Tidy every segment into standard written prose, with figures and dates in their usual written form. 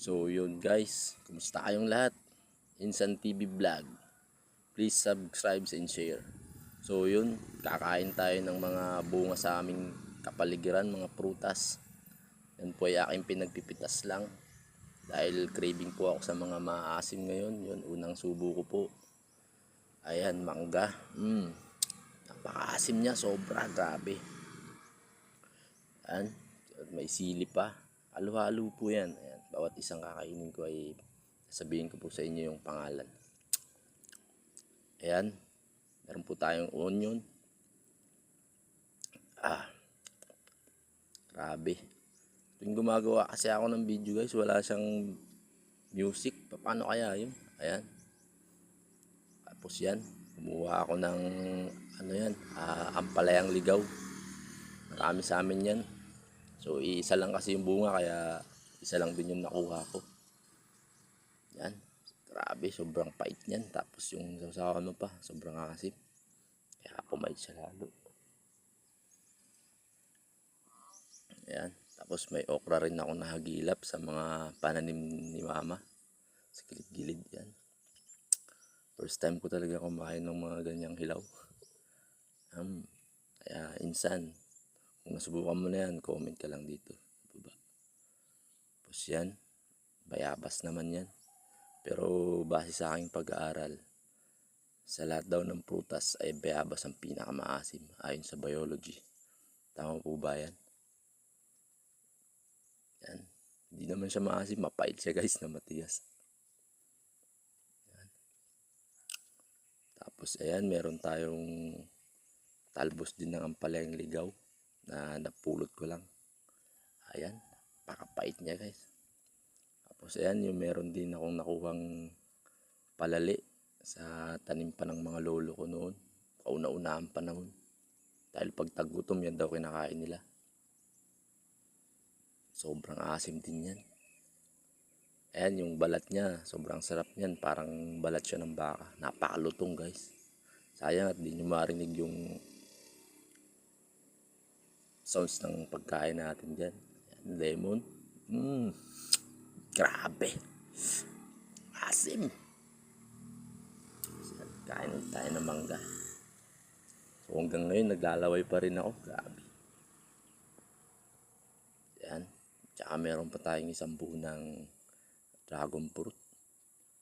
So yun guys, kumusta kayong lahat? Insan TV Vlog. Please subscribe and share. So yun, kakain tayo ng mga bunga sa aming kapaligiran, mga prutas. Yan po ay aking pinagpipitas lang. Dahil craving po ako sa mga maasim ngayon. Yun, unang subo ko po. Ayan, mangga. Napakaasim niya, sobra, grabe. Ayan, may sili pa. Halo-halo po yan. Ayan, bawat isang kakainin ko ay sabihin ko po sa inyo yung pangalan. Ayan, meron po tayong onion. Grabe. Tuwing gumagawa kasi ako ng video guys, wala siyang music. Paano kaya yun? Ayan. Tapos yan, kumuha ako ng ampalayang ligaw. Marami sa amin yan. So isa lang kasi yung bunga, kaya isa lang din yung nakuha ko. Yan. Grabe, sobrang pait niyan. Tapos yung sasawan mo pa, sobrang asim. Kaya pumait siya lalo. Ayan. Tapos may okra rin ako nahagilap sa mga pananim ni mama. Sa gilid-gilid yan. First time ko talaga kumain ng mga ganyang hilaw. Kaya insan, kung nasubukan mo na yan, comment ka lang dito. Tapos yan, bayabas naman yan. Pero base sa aking pag-aaral, sa lahat daw ng prutas ay bayabas ang pinakamaasim ayon sa biology. Tama po ba yan? Yan. Hindi naman siya maasim, mapait siya guys na matigas. Yan. Tapos ayan, meron tayong talbos din ng ampalayang ligaw na napulot ko lang. Ayan, pakapait niya guys. Tapos ayan, yung meron din akong nakuhang palali sa tanim pa ng mga lolo ko noon. Kauna-unahang panahon. Dahil pag taggutom yan daw kinakain nila. Sobrang asim din yan. Ayan yung balat niya, sobrang sarap niyan. Parang balat siya ng baka. Napakalutong guys. Sayang at di nyo marinig yung sounds ng pagkain natin dyan. Ayan, lemon. Grabe. Asim. Kain tayo ng mangga. So hanggang ngayon naglalaway pa rin ako. Grabe. Yan. Tsaka meron pa tayong isang buo ng dragon fruit.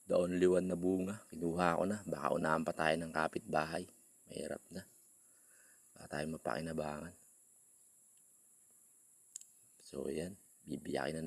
The only one na bunga. Kinuha ko na. Baka unahan pa tayo ng kapitbahay. Mahirap na. Baka tayo mapakinabangan. So yan. Bibiyakin na